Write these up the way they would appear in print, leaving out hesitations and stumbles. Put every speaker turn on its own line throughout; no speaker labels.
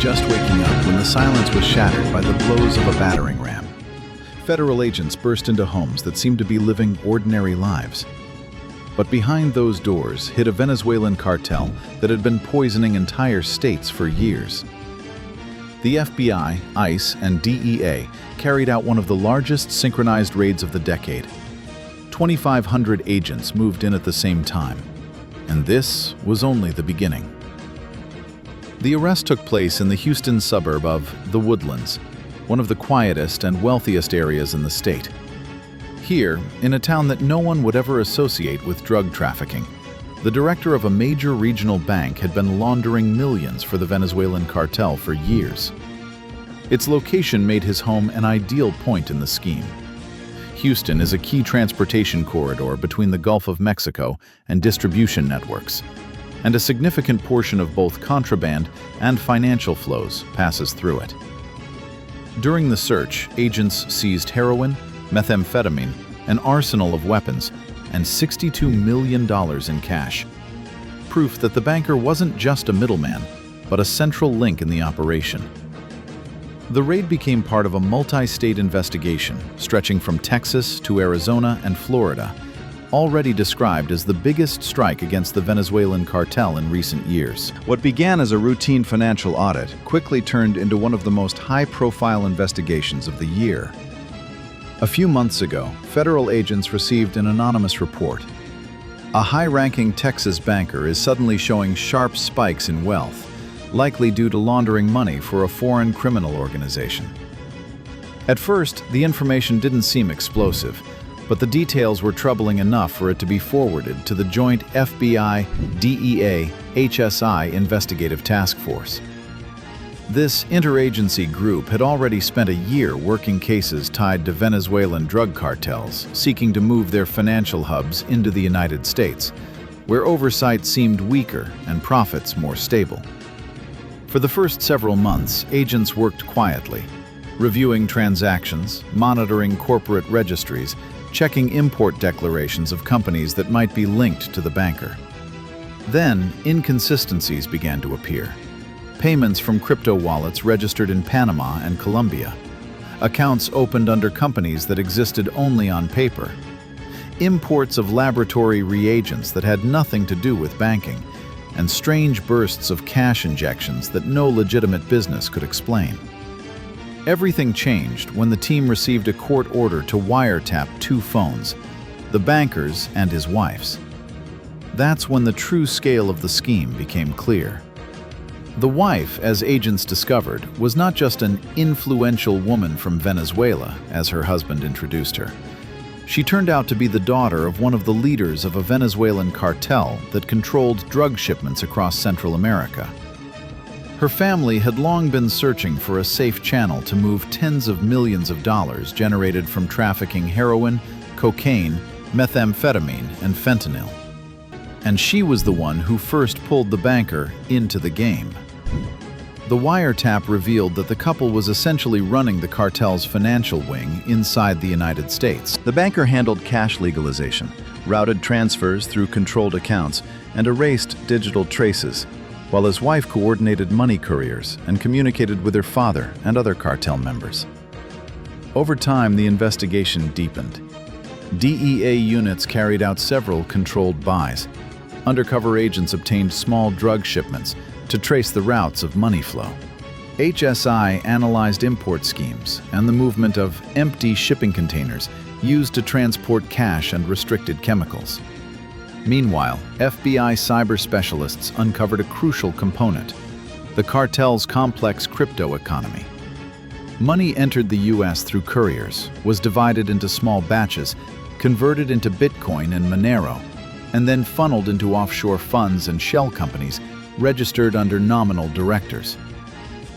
just waking up when the silence was shattered by the blows of a battering ram. Federal agents burst into homes that seemed to be living ordinary lives. But behind those doors hid a Venezuelan cartel that had been poisoning entire states for years. The FBI, ICE, and DEA carried out one of the largest synchronized raids of the decade. 2,500 agents moved in at the same time, and this was only the beginning. The arrest took place in the Houston suburb of The Woodlands, one of the quietest and wealthiest areas in the state. Here, in a town that no one would ever associate with drug trafficking, the director of a major regional bank had been laundering millions for the Venezuelan cartel for years. Its location made his home an ideal point in the scheme. Houston is a key transportation corridor between the Gulf of Mexico and distribution networks, and a significant portion of both contraband and financial flows passes through it. During the search, agents seized heroin, methamphetamine, an arsenal of weapons, and $62 million in cash. Proof that the banker wasn't just a middleman, but a central link in the operation. The raid became part of a multi-state investigation stretching from Texas to Arizona and Florida, already described as the biggest strike against the Venezuelan cartel in recent years. What began as a routine financial audit quickly turned into one of the most high-profile investigations of the year. A few months ago, federal agents received an anonymous report. A high-ranking Texas banker is suddenly showing sharp spikes in wealth, likely due to laundering money for a foreign criminal organization. At first, the information didn't seem explosive, but the details were troubling enough for it to be forwarded to the joint FBI-DEA-HSI investigative task force. This interagency group had already spent a year working cases tied to Venezuelan drug cartels seeking to move their financial hubs into the United States, where oversight seemed weaker and profits more stable. For the first several months, agents worked quietly, reviewing transactions, monitoring corporate registries, checking import declarations of companies that might be linked to the banker. Then, inconsistencies began to appear. Payments from crypto wallets registered in Panama and Colombia, accounts opened under companies that existed only on paper, imports of laboratory reagents that had nothing to do with banking, and strange bursts of cash injections that no legitimate business could explain. Everything changed when the team received a court order to wiretap 2 phones, the banker's and his wife's. That's when the true scale of the scheme became clear. The wife, as agents discovered, was not just an influential woman from Venezuela, as her husband introduced her. She turned out to be the daughter of one of the leaders of a Venezuelan cartel that controlled drug shipments across Central America. Her family had long been searching for a safe channel to move tens of millions of dollars generated from trafficking heroin, cocaine, methamphetamine, and fentanyl. And she was the one who first pulled the banker into the game. The wiretap revealed that the couple was essentially running the cartel's financial wing inside the United States. The banker handled cash legalization, routed transfers through controlled accounts, and erased digital traces, while his wife coordinated money couriers and communicated with her father and other cartel members. Over time, the investigation deepened. DEA units carried out several controlled buys. Undercover agents obtained small drug shipments to trace the routes of money flow. HSI analyzed import schemes and the movement of empty shipping containers used to transport cash and restricted chemicals. Meanwhile, FBI cyber specialists uncovered a crucial component: the cartel's complex crypto economy. Money entered the U.S. through couriers, was divided into small batches, converted into Bitcoin and Monero, and then funneled into offshore funds and shell companies registered under nominal directors.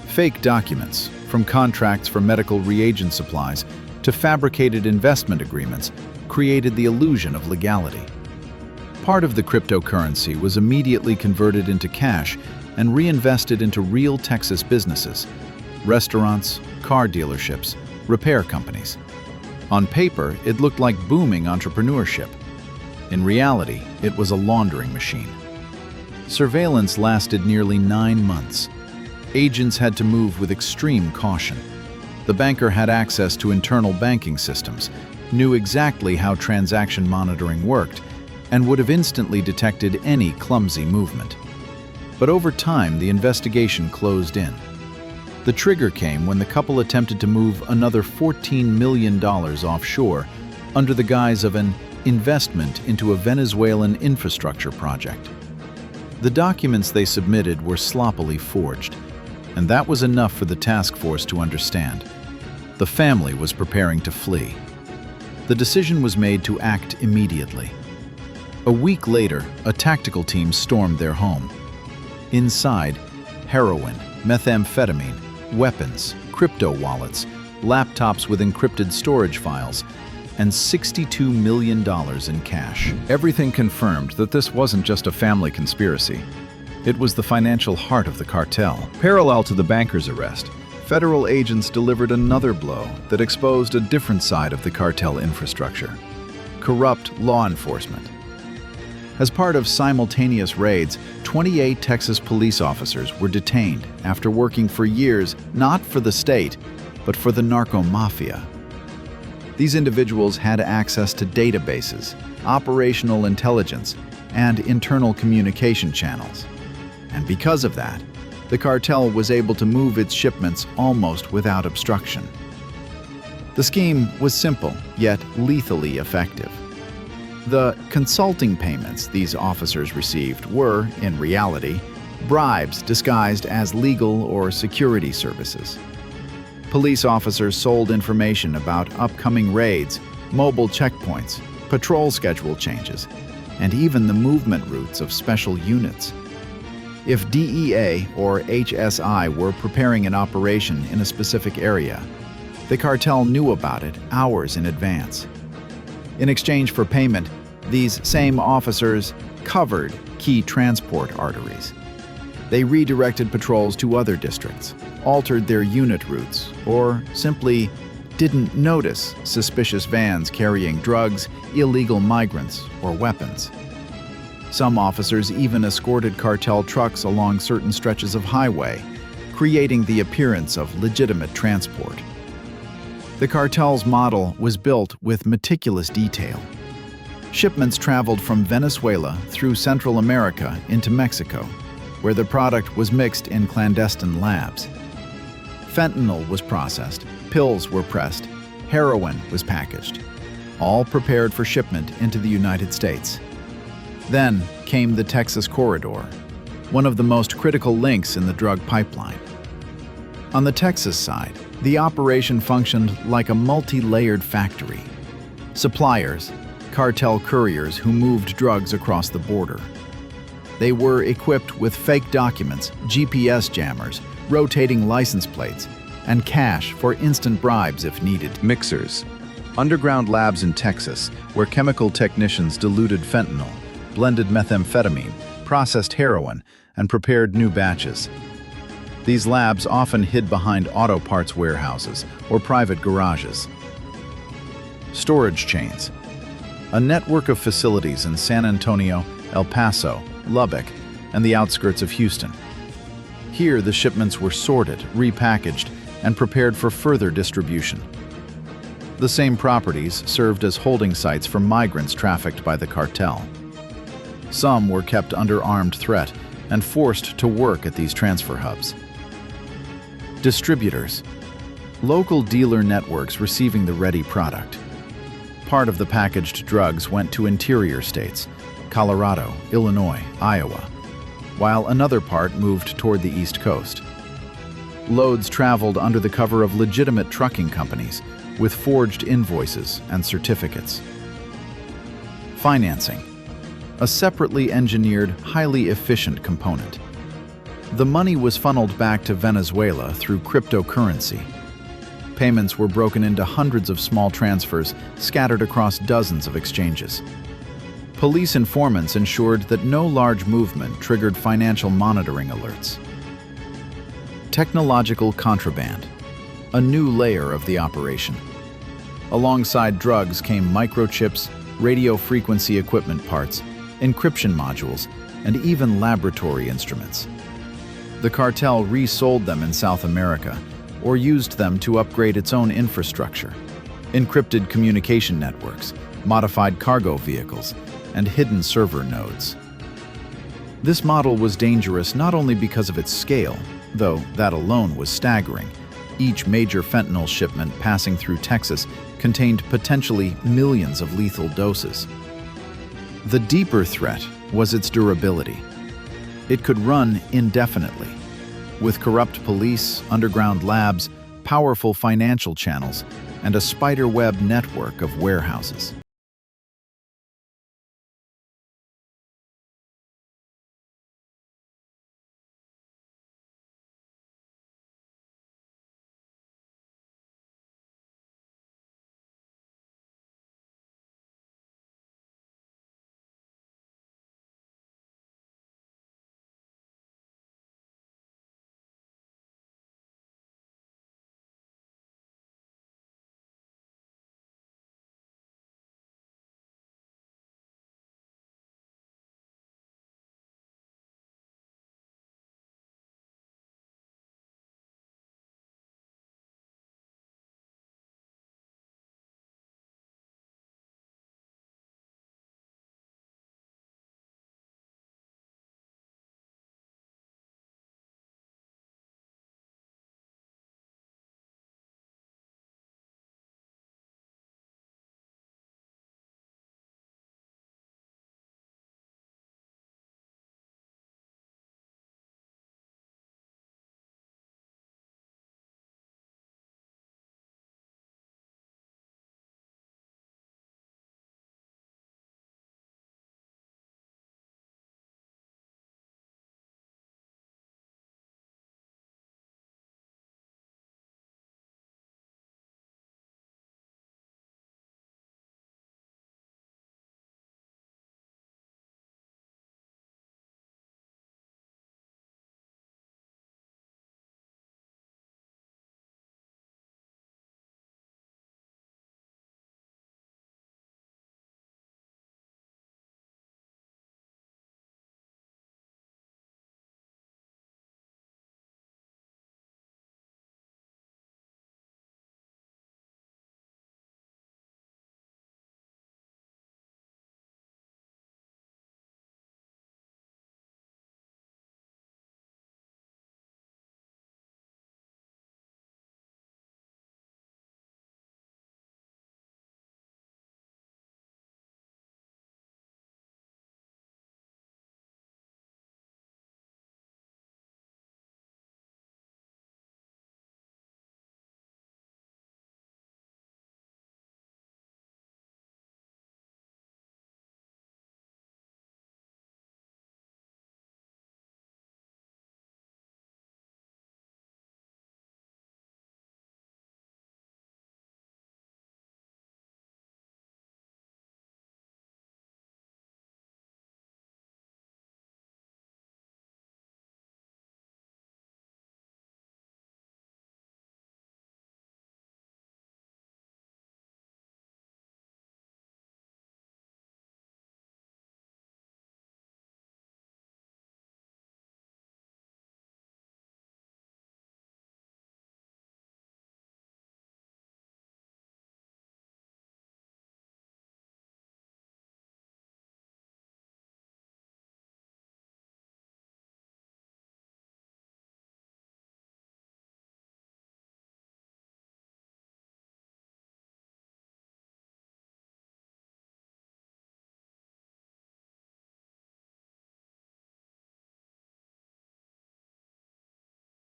Fake documents, from contracts for medical reagent supplies to fabricated investment agreements, created the illusion of legality. Part of the cryptocurrency was immediately converted into cash and reinvested into real Texas businesses: restaurants, car dealerships, repair companies. On paper, it looked like booming entrepreneurship. In reality, it was a laundering machine. Surveillance lasted nearly 9 months. Agents had to move with extreme caution. The banker had access to internal banking systems, knew exactly how transaction monitoring worked, and would have instantly detected any clumsy movement. But over time, the investigation closed in. The trigger came when the couple attempted to move another $14 million offshore under the guise of an investment into a Venezuelan infrastructure project. The documents they submitted were sloppily forged, and that was enough for the task force to understand. The family was preparing to flee. The decision was made to act immediately. A week later, a tactical team stormed their home. Inside, heroin, methamphetamine, weapons, crypto wallets, laptops with encrypted storage files, and $62 million in cash. Everything confirmed that this wasn't just a family conspiracy. It was the financial heart of the cartel. Parallel to the banker's arrest, federal agents delivered another blow that exposed a different side of the cartel infrastructure: corrupt law enforcement. As part of simultaneous raids, 28 Texas police officers were detained after working for years not for the state, but for the narco mafia. These individuals had access to databases, operational intelligence, and internal communication channels. And because of that, the cartel was able to move its shipments almost without obstruction. The scheme was simple, yet lethally effective. The consulting payments these officers received were, in reality, bribes disguised as legal or security services. Police officers sold information about upcoming raids, mobile checkpoints, patrol schedule changes, and even the movement routes of special units. If DEA or HSI were preparing an operation in a specific area, the cartel knew about it hours in advance. In exchange for payment, these same officers covered key transport arteries. They redirected patrols to other districts, altered their unit routes, or simply didn't notice suspicious vans carrying drugs, illegal migrants, or weapons. Some officers even escorted cartel trucks along certain stretches of highway, creating the appearance of legitimate transport. The cartel's model was built with meticulous detail. Shipments traveled from Venezuela through Central America into Mexico, where the product was mixed in clandestine labs. Fentanyl was processed, pills were pressed, heroin was packaged, all prepared for shipment into the United States. Then came the Texas Corridor, one of the most critical links in the drug pipeline. On the Texas side, the operation functioned like a multi-layered factory. Suppliers, cartel couriers who moved drugs across the border. They were equipped with fake documents, GPS jammers, rotating license plates, and cash for instant bribes if needed. Mixers, underground labs in Texas where chemical technicians diluted fentanyl, blended methamphetamine, processed heroin, and prepared new batches. These labs often hid behind auto parts warehouses or private garages. Storage chains, a network of facilities in San Antonio, El Paso, Lubbock, and the outskirts of Houston. Here, the shipments were sorted, repackaged, and prepared for further distribution. The same properties served as holding sites for migrants trafficked by the cartel. Some were kept under armed threat and forced to work at these transfer hubs. Distributors, local dealer networks receiving the ready product. Part of the packaged drugs went to interior states, Colorado, Illinois, Iowa, while another part moved toward the East Coast. Loads traveled under the cover of legitimate trucking companies with forged invoices and certificates. Financing, a separately engineered, highly efficient component. The money was funneled back to Venezuela through cryptocurrency. Payments were broken into hundreds of small transfers scattered across dozens of exchanges. Police informants ensured that no large movement triggered financial monitoring alerts. Technological contraband, a new layer of the operation. Alongside drugs came microchips, radio frequency equipment parts, encryption modules, and even laboratory instruments. The cartel resold them in South America or used them to upgrade its own infrastructure. Encrypted communication networks, modified cargo vehicles, and hidden server nodes. This model was dangerous not only because of its scale, though that alone was staggering. Each major fentanyl shipment passing through Texas contained potentially millions of lethal doses. The deeper threat was its durability. It could run indefinitely. With corrupt police, underground labs, powerful financial channels, and a spiderweb network of warehouses.